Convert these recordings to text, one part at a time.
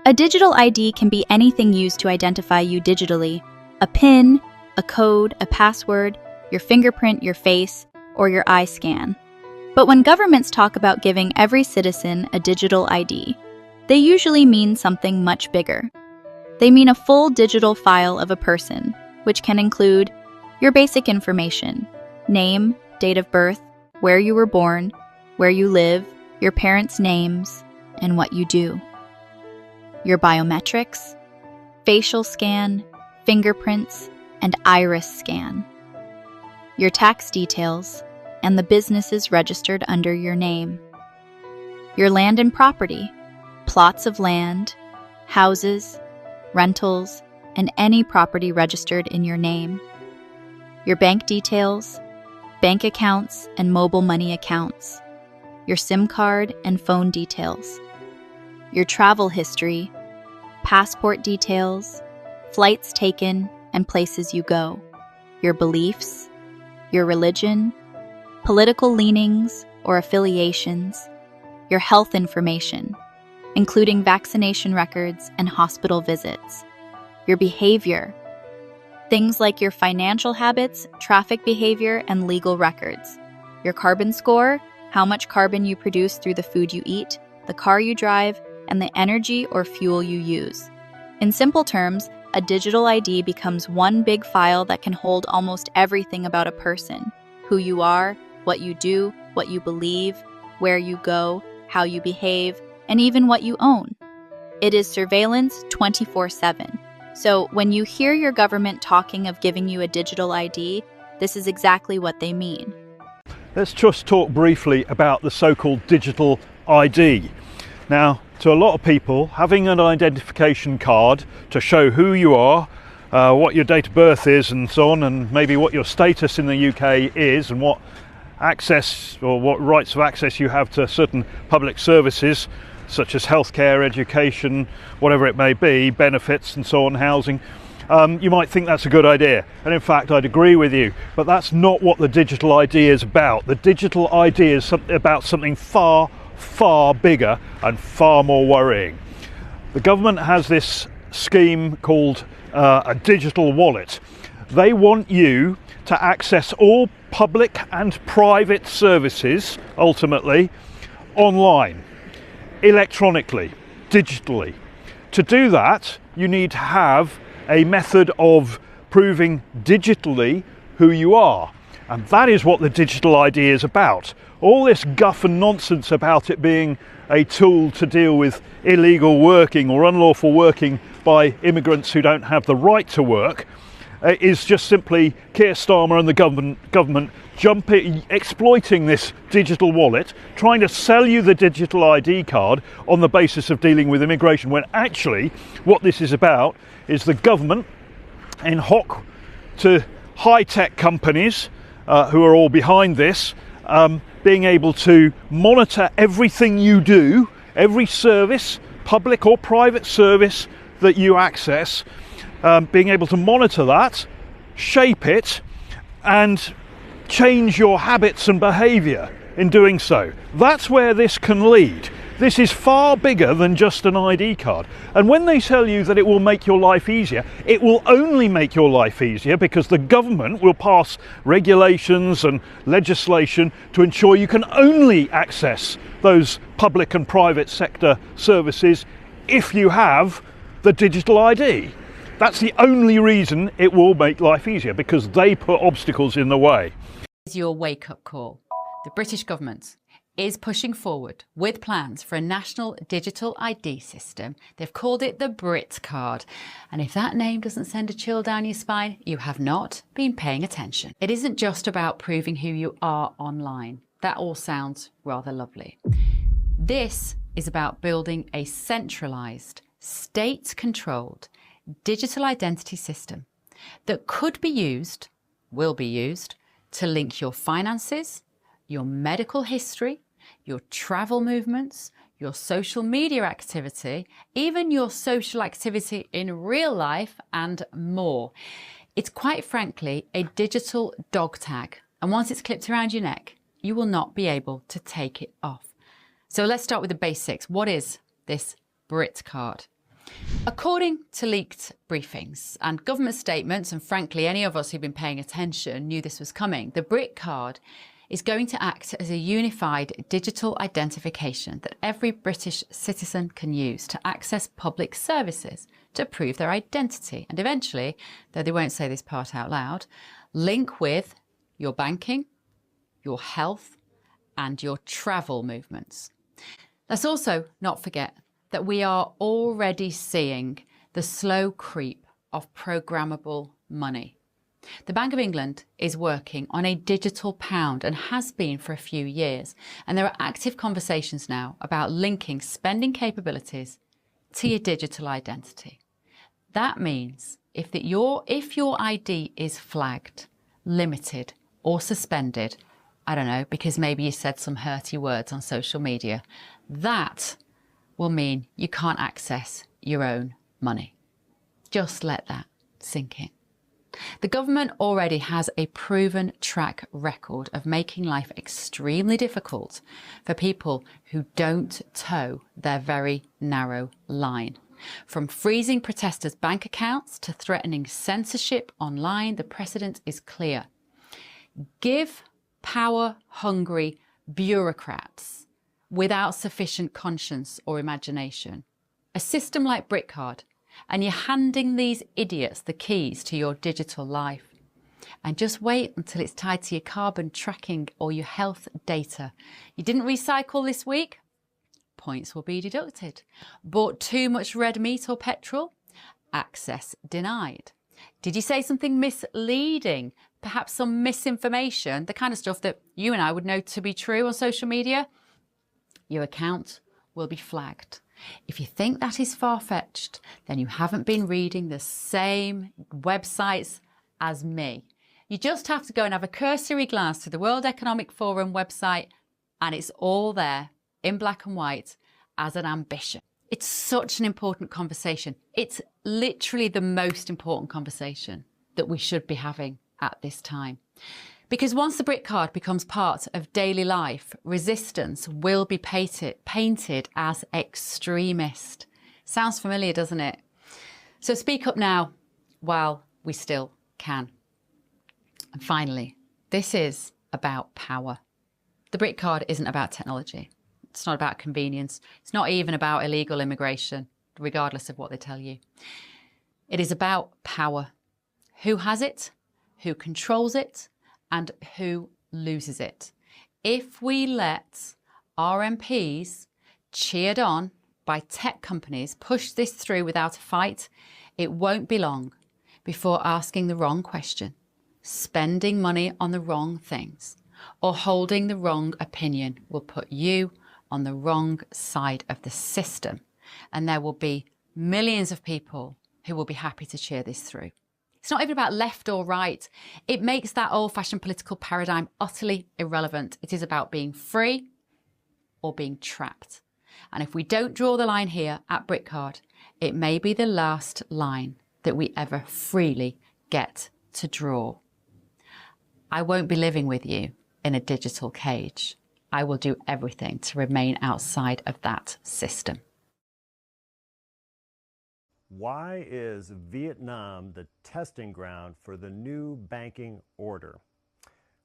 A digital ID can be anything used to identify you digitally. A PIN, a code, a password, your fingerprint, your face, or your eye scan. But when governments talk about giving every citizen a digital ID, they usually mean something much bigger. They mean a full digital file of a person, which can include your basic information, name, date of birth, where you were born, where you live, your parents' names, and what you do. Your biometrics, facial scan, fingerprints, and iris scan. Your tax details, and the businesses registered under your name. Your land and property, plots of land, houses, rentals, and any property registered in your name. Your bank details, bank accounts and mobile money accounts. Your SIM card and phone details. Your travel history, passport details, flights taken, and places you go. Your beliefs, your religion, political leanings or affiliations, your health information, including vaccination records and hospital visits, your behavior, things like your financial habits, traffic behavior, and legal records, your carbon score, how much carbon you produce through the food you eat, the car you drive, and the energy or fuel you use. In simple terms, a digital ID becomes one big file that can hold almost everything about a person: who you are, what you do, what you believe, where you go, how you behave, and even what you own. It is surveillance 24/7. So when you hear your government talking of giving you a digital ID, this is exactly what they mean. Let's just talk briefly about the so-called digital ID. Now, to a lot of people, having an identification card to show who you are, what your date of birth is and so on, and maybe what your status in the UK is and what access or what rights of access you have to certain public services such as healthcare, education, whatever it may be, benefits and so on, housing. You might think that's a good idea, and in fact I'd agree with you, but that's not what the digital ID is about. The digital ID is about something far, far bigger and far more worrying. The government has this scheme called a digital wallet. They want you to access all public and private services, ultimately, online, electronically, digitally. To do that, you need to have a method of proving digitally who you are. And that is what the digital ID is about. All this guff and nonsense about it being a tool to deal with illegal working or unlawful working by immigrants who don't have the right to work is just simply Keir Starmer and the government exploiting this digital wallet, trying to sell you the digital ID card on the basis of dealing with immigration, when actually what this is about is the government in hock to high-tech companies who are all behind this, being able to monitor everything you do, every service, public or private service that you access, being able to monitor that, shape it, and change your habits and behaviour in doing so. That's where this can lead. This is far bigger than just an ID card. And when they tell you that it will make your life easier, it will only make your life easier because the government will pass regulations and legislation to ensure you can only access those public and private sector services if you have the digital ID. That's the only reason it will make life easier, because they put obstacles in the way. Is your wake-up call. The British government is pushing forward with plans for a national digital ID system. They've called it the BritCard. And if that name doesn't send a chill down your spine, you have not been paying attention. It isn't just about proving who you are online. That all sounds rather lovely. This is about building a centralised, state-controlled digital identity system that could be used, will be used, to link your finances, your medical history, your travel movements, your social media activity, even your social activity in real life, and more. It's quite frankly a digital dog tag, and once it's clipped around your neck, you will not be able to take it off. So let's start with the basics. What is this BritCard? According to leaked briefings and government statements, and frankly, any of us who've been paying attention knew this was coming, the BritCard is going to act as a unified digital identification that every British citizen can use to access public services, to prove their identity, and eventually, though they won't say this part out loud, link with your banking, your health, and your travel movements. Let's also not forget that we are already seeing the slow creep of programmable money. The Bank of England is working on a digital pound and has been for a few years. And there are active conversations now about linking spending capabilities to your digital identity. That means if your ID is flagged, limited, or suspended, I don't know, because maybe you said some hurty words on social media, that will mean you can't access your own money. Just let that sink in. The government already has a proven track record of making life extremely difficult for people who don't toe their very narrow line. From freezing protesters' bank accounts to threatening censorship online, the precedent is clear. Give power-hungry bureaucrats without sufficient conscience or imagination a system like BritCard, and you're handing these idiots the keys to your digital life. And just wait until it's tied to your carbon tracking or your health data. You didn't recycle this week? Points will be deducted. Bought too much red meat or petrol? Access denied. Did you say something misleading? Perhaps some misinformation, the kind of stuff that you and I would know to be true on social media? Your account will be flagged. If you think that is far-fetched, then you haven't been reading the same websites as me. You just have to go and have a cursory glance to the World Economic Forum website, and it's all there in black and white as an ambition. It's such an important conversation. It's literally the most important conversation that we should be having at this time. Because once the BritCard becomes part of daily life, resistance will be painted as extremist. Sounds familiar, doesn't it? So speak up now while we still can. And finally, this is about power. The BritCard isn't about technology. It's not about convenience. It's not even about illegal immigration, regardless of what they tell you. It is about power. Who has it? Who controls it? And who loses it? If we let our MPs, cheered on by tech companies, push this through without a fight, it won't be long before asking the wrong question, spending money on the wrong things, or holding the wrong opinion will put you on the wrong side of the system. And there will be millions of people who will be happy to cheer this through. It's not even about left or right. It makes that old-fashioned political paradigm utterly irrelevant. It is about being free or being trapped. And if we don't draw the line here at BritCard, it may be the last line that we ever freely get to draw. I won't be living with you in a digital cage. I will do everything to remain outside of that system. Why is Vietnam the testing ground for the new banking order?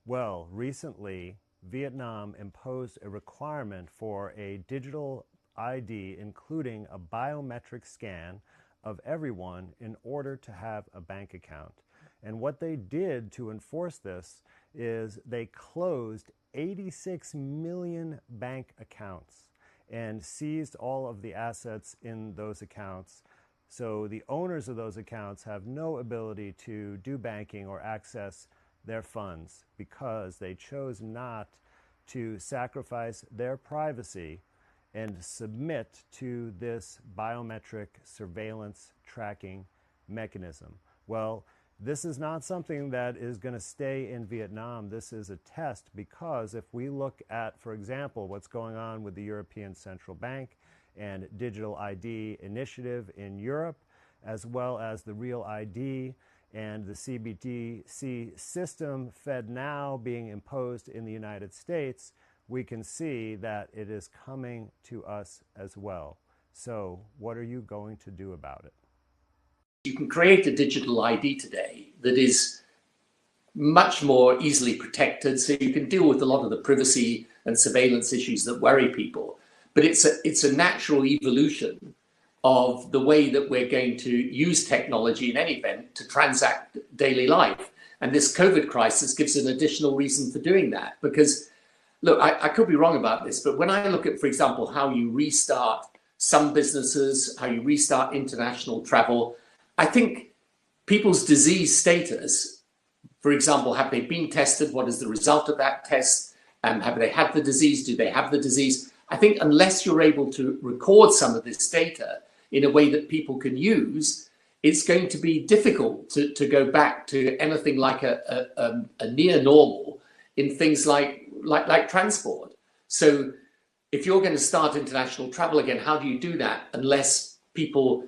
Well, recently, Vietnam imposed a requirement for a digital ID, including a biometric scan of everyone in order to have a bank account. And what they did to enforce this is they closed 86 million bank accounts and seized all of the assets in those accounts. So the owners of those accounts have no ability to do banking or access their funds because they chose not to sacrifice their privacy and submit to this biometric surveillance tracking mechanism. Well, this is not something that is going to stay in Vietnam. This is a test because if we look at, for example, what's going on with the European Central Bank and Digital ID initiative in Europe, as well as the Real ID and the CBDC system FedNow being imposed in the United States, we can see that it is coming to us as well. So what are you going to do about it? You can create a digital ID today that is much more easily protected, so you can deal with a lot of the privacy and surveillance issues that worry people. But it's a natural evolution of the way that we're going to use technology in any event to transact daily life. And this COVID crisis gives an additional reason for doing that. Because, look, I could be wrong about this, but when I look at, for example, how you restart some businesses, how you restart international travel, I think people's disease status, for example, have they been tested? What is the result of that test? Have they had the disease? Do they have the disease? I think unless you're able to record some of this data in a way that people can use, it's going to be difficult to go back to anything like a near normal in things like transport. So if you're going to start international travel again, how do you do that unless people